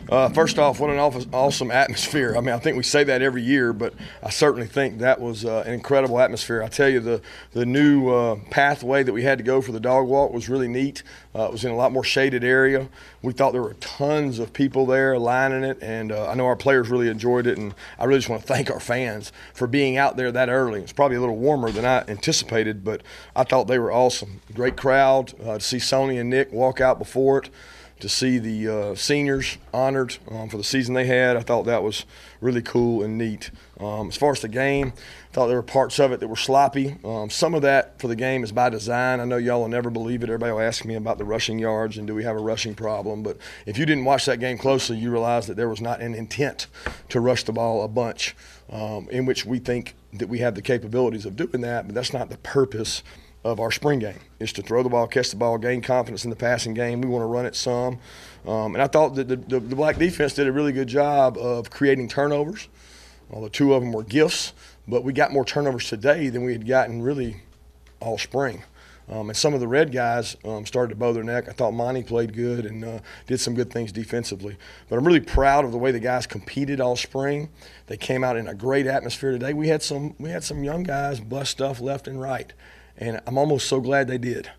First off, what an awesome atmosphere. I mean, I think we say that every year, but I certainly think that was an incredible atmosphere. I tell you, the new pathway that we had to go for the dog walk was really neat. It was in a lot more shaded area. We thought there were tons of people there lining it, and I know our players really enjoyed it, and I really just want to thank our fans for being out there that early. It's probably a little warmer than I anticipated, but I thought they were awesome. Great crowd. To see Sony and Nick walk out before it, to see the seniors honored for the season they had. I thought that was really cool and neat. As far as the game, I thought there were parts of it that were sloppy. Some of that for the game is by design. I know y'all will never believe it. Everybody will ask me about the rushing yards and do we have a rushing problem. But if you didn't watch that game closely, you realize that there was not an intent to rush the ball a bunch, in which we think that we have the capabilities of doing that, but that's not the purpose of our spring game. Is to throw the ball, catch the ball, gain confidence in the passing game. We want to run it some. And I thought that the black defense did a really good job of creating turnovers. Although two of them were gifts, but we got more turnovers today than we had gotten really all spring. And some of the red guys started to bow their neck. I thought Monty played good and did some good things defensively. But I'm really proud of the way the guys competed all spring. They came out in a great atmosphere today. We had some young guys bust stuff left and right. And I'm almost so glad they did,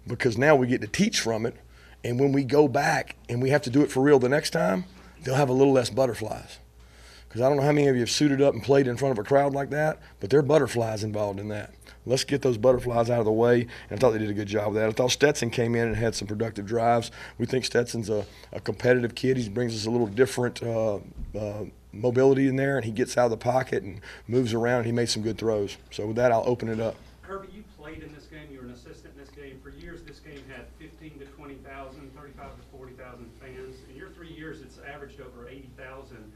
because now we get to teach from it. And when we go back and we have to do it for real the next time, they'll have a little less butterflies. Because I don't know how many of you have suited up and played in front of a crowd like that, but there are butterflies involved in that. Let's get those butterflies out of the way, and I thought they did a good job of that. I thought Stetson came in and had some productive drives. We think Stetson's a competitive kid. He brings us a little different mobility in there, and he gets out of the pocket and moves around, and he made some good throws. So with that, I'll open it up. Kirby, you played in this game. You were an assistant in this game. For years, this game had 15 to 20,000, 35 to 40,000 fans. In your 3 years, it's averaged over 80,000.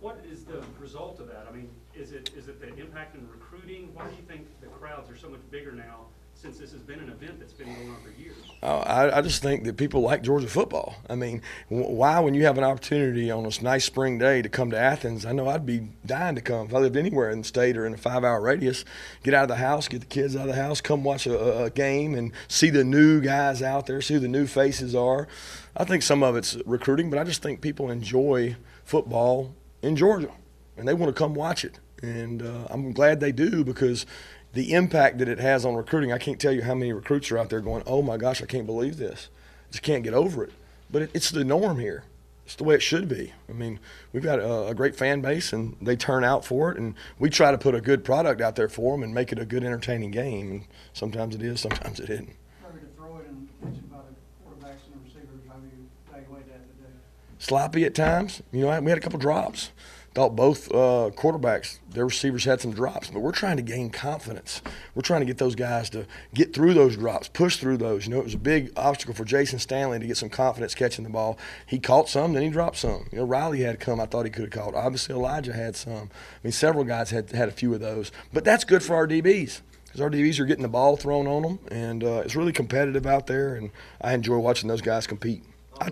What is the result of that? I mean, is it the impact in recruiting? Why do you think the crowds are so much bigger now, since this has been an event that's been going on for years? I just think that people like Georgia football. I mean, why, when you have an opportunity on this nice spring day to come to Athens, I know I'd be dying to come if I lived anywhere in the state or in a 5-hour radius. Get out of the house, get the kids out of the house, come watch a game and see the new guys out there, see who the new faces are. I think some of it's recruiting, but I just think people enjoy football in Georgia, and they want to come watch it. And I'm glad they do, because the impact that it has on recruiting, I can't tell you how many recruits are out there going, oh my gosh, I can't believe this. I just can't get over it. But it's the norm here. It's the way it should be. I mean, we've got a great fan base, and they turn out for it, and we try to put a good product out there for them and make it a good, entertaining game. And sometimes it is, sometimes it isn't. Probably to throw it and catch it by the quarterbacks and the receivers, how do you evaluate that today? Sloppy at times. You know, we had a couple drops. Thought both quarterbacks, their receivers had some drops, but we're trying to gain confidence. We're trying to get those guys to get through those drops, push through those. You know, it was a big obstacle for Jason Stanley to get some confidence catching the ball. He caught some, then he dropped some. You know, Riley had come, I thought he could have caught. Obviously, Elijah had some. I mean, several guys had a few of those. But that's good for our DBs, because our DBs are getting the ball thrown on them, and it's really competitive out there, and I enjoy watching those guys compete.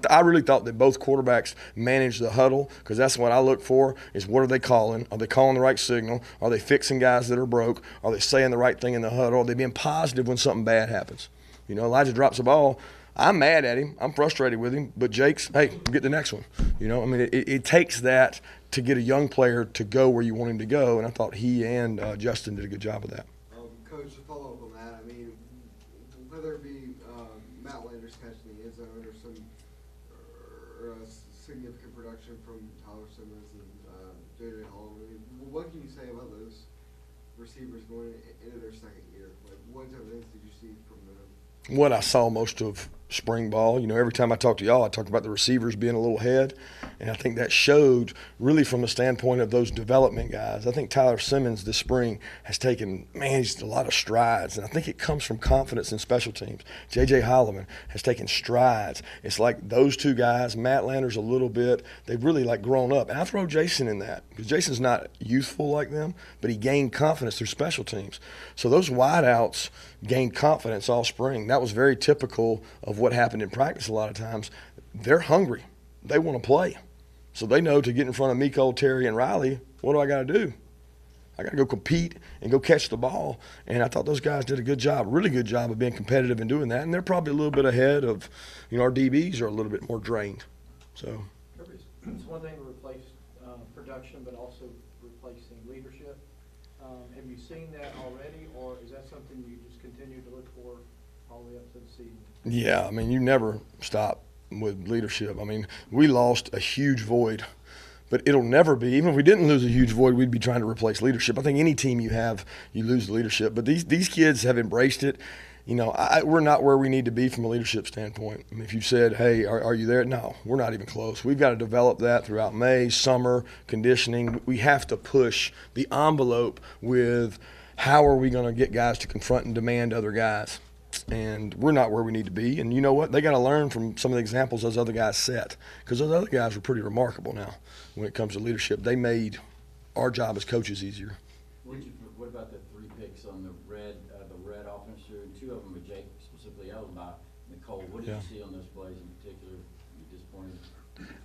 I really thought that both quarterbacks managed the huddle, because that's what I look for, is what are they calling? Are they calling the right signal? Are they fixing guys that are broke? Are they saying the right thing in the huddle? Are they being positive when something bad happens? You know, Elijah drops the ball. I'm mad at him. I'm frustrated with him. But Jake's, hey, get the next one. You know, I mean, it takes that to get a young player to go where you want him to go, and I thought he and Justin did a good job of that. Coach, to follow up on that, I mean, whether it be Matt Landers catching the end zone or some significant production from Tyler Simmons and J.J. Holland, I mean, what can you say about those receivers going into their second year? Like, what type of things did you see from them? What I saw most of spring ball. You know, every time I talk to y'all, I talk about the receivers being a little ahead, and I think that showed really from the standpoint of those development guys. I think Tyler Simmons this spring has taken, he's a lot of strides, and I think it comes from confidence in special teams. J.J. Holloman has taken strides. It's like those two guys, Matt Landers a little bit, they've really like grown up. And I throw Jason in that, because Jason's not youthful like them, but he gained confidence through special teams. So those wideouts gained confidence all spring. That was very typical of what happened in practice a lot of times. They're hungry. They want to play. So they know to get in front of Miko, Terry, and Riley, what do I got to do? I got to go compete and go catch the ball. And I thought those guys did a good job, really good job of being competitive and doing that. And they're probably a little bit ahead of, you know, our DBs are a little bit more drained. So. It's one thing to replace production, but also replacing leadership. Have you seen that already, or is that something you just continue to look for all the way up to the season? Yeah, I mean, you never stop with leadership. I mean, we lost a huge void, but it'll never be. Even if we didn't lose a huge void, we'd be trying to replace leadership. I think any team you have, you lose the leadership. But these kids have embraced it. You know, we're not where we need to be from a leadership standpoint. I mean, if you said, hey, are you there? No, we're not even close. We've got to develop that throughout May, summer, conditioning. We have to push the envelope with how are we going to get guys to confront and demand other guys. And we're not where we need to be. And you know what? They got to learn from some of the examples those other guys set, because those other guys were pretty remarkable now when it comes to leadership. They made our job as coaches easier. What about the 3 picks on the red offense? And 2 of them with Jake specifically. I was by Nicole. What did you see on those plays in particular? You disappointed?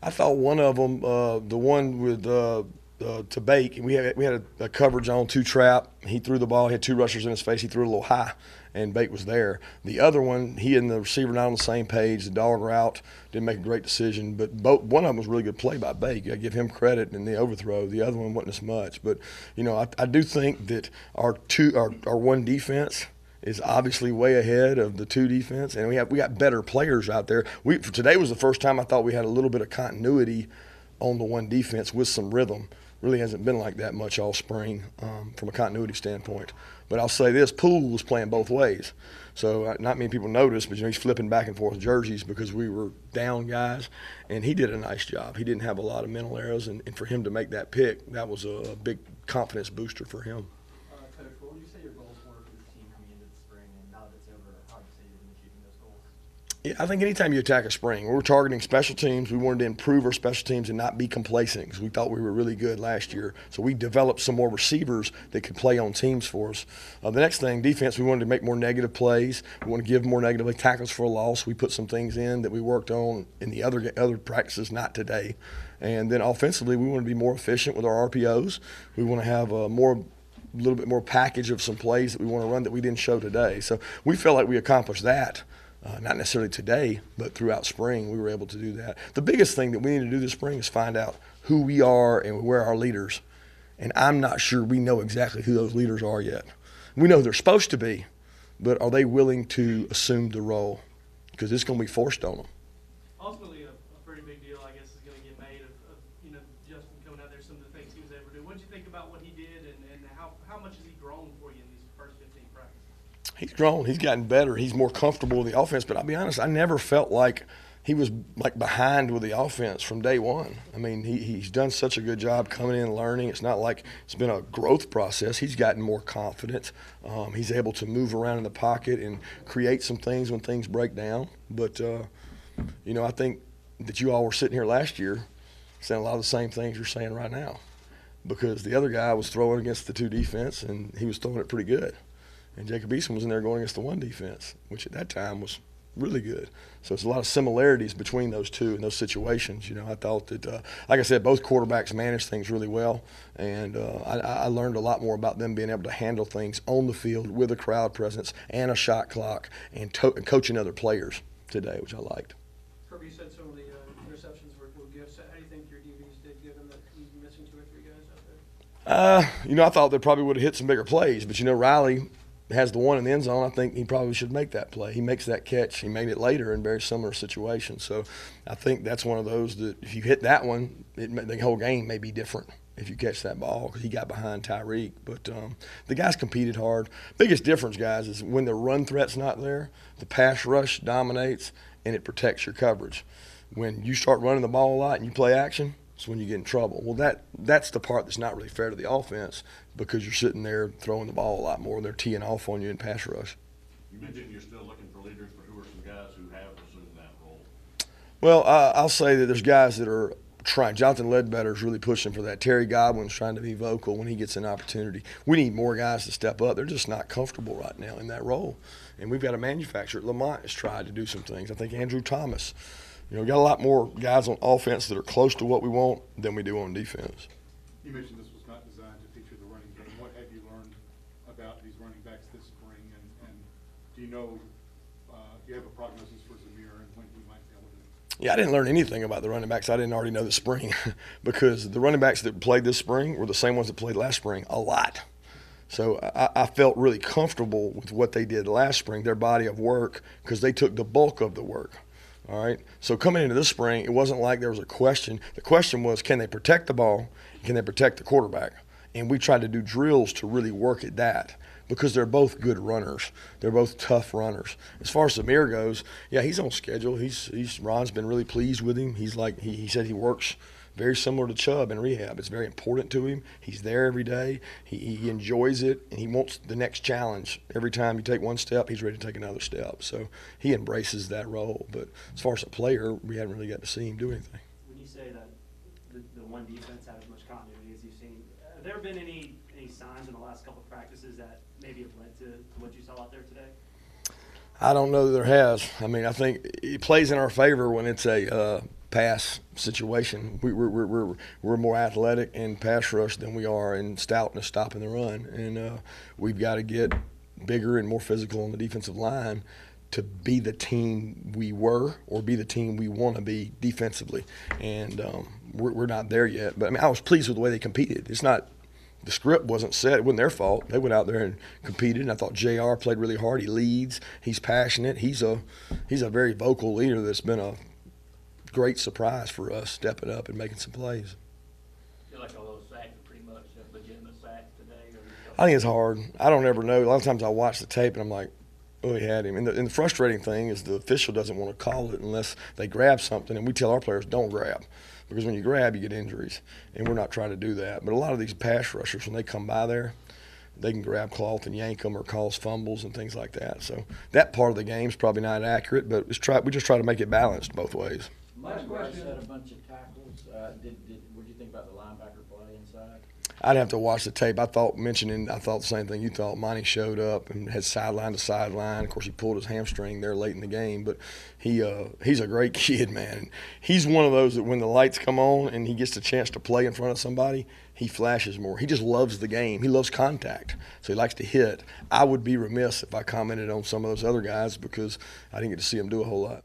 I thought one of them, the one with to Bake, we had a coverage on 2 trap. He threw the ball. He had 2 rushers in his face. He threw it a little high, and Bake was there. The other one, he and the receiver not on the same page. The dog route didn't make a great decision, but one of them was a really good play by Bake. I give him credit in the overthrow. The other one wasn't as much. But you know, I do think that our 1 defense is obviously way ahead of the 2 defense, and we got better players out there. Today was the first time I thought we had a little bit of continuity on the 1 defense with some rhythm. Really hasn't been like that much all spring from a continuity standpoint. But I'll say this, Poole was playing both ways. So not many people noticed, but you know, he's flipping back and forth jerseys because we were down guys, and he did a nice job. He didn't have a lot of mental errors, and for him to make that pick, that was a big confidence booster for him. Coach, what would you say your goals were for this team coming into the spring, and now that it's over, how would you say you've been achieving those goals? Yeah, I think anytime you attack a spring, we're targeting special teams. We wanted to improve our special teams and not be complacent because we thought we were really good last year. So we developed some more receivers that could play on teams for us. The next thing, defense, we wanted to make more negative plays. We want to give more negative tackles for a loss. We put some things in that we worked on in the other practices, not today. And then offensively, we want to be more efficient with our RPOs. We want to have a little bit more package of some plays that we want to run that we didn't show today. So we felt like we accomplished that. Not necessarily today, but throughout spring we were able to do that. The biggest thing that we need to do this spring is find out who we are and where our leaders. And I'm not sure we know exactly who those leaders are yet. We know they're supposed to be, but are they willing to assume the role? Because it's going to be forced on them. Ultimately, a pretty big deal, I guess, is going to get made of you know, Justin coming out there, some of the things he was able to do. What did you think about what he did, and how much has he grown for you in these first 15 practices? He's grown. He's gotten better. He's more comfortable with the offense. But I'll be honest, I never felt like he was like behind with the offense from day one. I mean, he's done such a good job coming in and learning. It's not like it's been a growth process. He's gotten more confident. He's able to move around in the pocket and create some things when things break down. But, you know, I think that you all were sitting here last year saying a lot of the same things you're saying right now, because the other guy was throwing against the 2 defense, and he was throwing it pretty good. And Jacob Eason was in there going against the 1 defense, which at that time was really good. So it's a lot of similarities between those 2 in those situations. You know, I thought that, like I said, both quarterbacks managed things really well, and I learned a lot more about them being able to handle things on the field with a crowd presence and a shot clock and coaching other players today, which I liked. Kirby, you said some of the interceptions were gifts. How do you think your DBs did, given that he's missing 2 or 3 guys out there? You know, I thought they probably would have hit some bigger plays, but, you know, Riley has the one in the end zone. I think he probably should make that play. He makes that catch. He made it later in very similar situations. So I think that's one of those that if you hit that one, the whole game may be different if you catch that ball, because he got behind Tyreek. But the guys competed hard. Biggest difference, guys, is when the run threat's not there, the pass rush dominates and it protects your coverage. When you start running the ball a lot and you play action, it's when you get in trouble. Well, that's the part that's not really fair to the offense, because you're sitting there throwing the ball a lot more. They're teeing off on you in pass rush. You mentioned you're still looking for leaders, but who are some guys who have assumed that role? Well, I'll say that there's guys that are trying. Jonathan Ledbetter is really pushing for that. Terry Godwin's trying to be vocal when he gets an opportunity. We need more guys to step up. They're just not comfortable right now in that role. And we've got a manufacturer. Lamont has tried to do some things. I think Andrew Thomas. You know, we got a lot more guys on offense that are close to what we want than we do on defense. You mentioned this was not designed to feature the running game. What have you learned about these running backs this spring? And do you know, do you have a prognosis for Zamir and when he might be able to Yeah, I didn't learn anything about the running backs I didn't already know this spring because the running backs that played this spring were the same ones that played last spring a lot. So I felt really comfortable with what they did last spring, their body of work, because they took the bulk of the work. All right. So coming into this spring, it wasn't like there was a question. The question was, can they protect the ball? Can they protect the quarterback? And we tried to do drills to really work at that because they're both good runners. They're both tough runners. As far as Samir goes, yeah, he's on schedule. Ron's been really pleased with him. He said he works very similar to Chubb in rehab. It's very important to him. He's there every day. He enjoys it, and he wants the next challenge. Every time you take one step, he's ready to take another step. So he embraces that role. But as far as a player, we haven't really got to see him do anything. When you say that the one defense had as much continuity as you've seen, have there been any signs in the last couple of practices that maybe have led to what you saw out there today? I don't know that there has. I mean, I think it plays in our favor when it's a pass situation. We're more athletic in pass rush than we are in stoutness stopping the run, and we've got to get bigger and more physical on the defensive line to be the team we were or be the team we want to be defensively. And we're not there yet. But I mean, I was pleased with the way they competed. It's not. The script wasn't set. It wasn't their fault. They went out there and competed, and I thought JR played really hard. He leads. He's passionate. He's a very vocal leader that's been a great surprise for us, stepping up and making some plays. I feel like all those sacks are pretty much legitimate sacks today. I think it's hard. I don't ever know. A lot of times I watch the tape and I'm like, oh, he had him. And the frustrating thing is the official doesn't want to call it unless they grab something, and we tell our players don't grab. Because when you grab, you get injuries, and we're not trying to do that. But a lot of these pass rushers, when they come by there, they can grab cloth and yank them or cause fumbles and things like that. So that part of the game is probably not accurate, but we just try to make it balanced both ways. Mike Rice had a bunch of tackles. What did you think about the linebacker play inside? I'd have to watch the tape. I thought the same thing you thought. Monty showed up and had sideline to sideline. Of course, he pulled his hamstring there late in the game, but he's a great kid, man. He's one of those that when the lights come on and he gets the chance to play in front of somebody, he flashes more. He just loves the game. He loves contact, so he likes to hit. I would be remiss if I commented on some of those other guys because I didn't get to see him do a whole lot.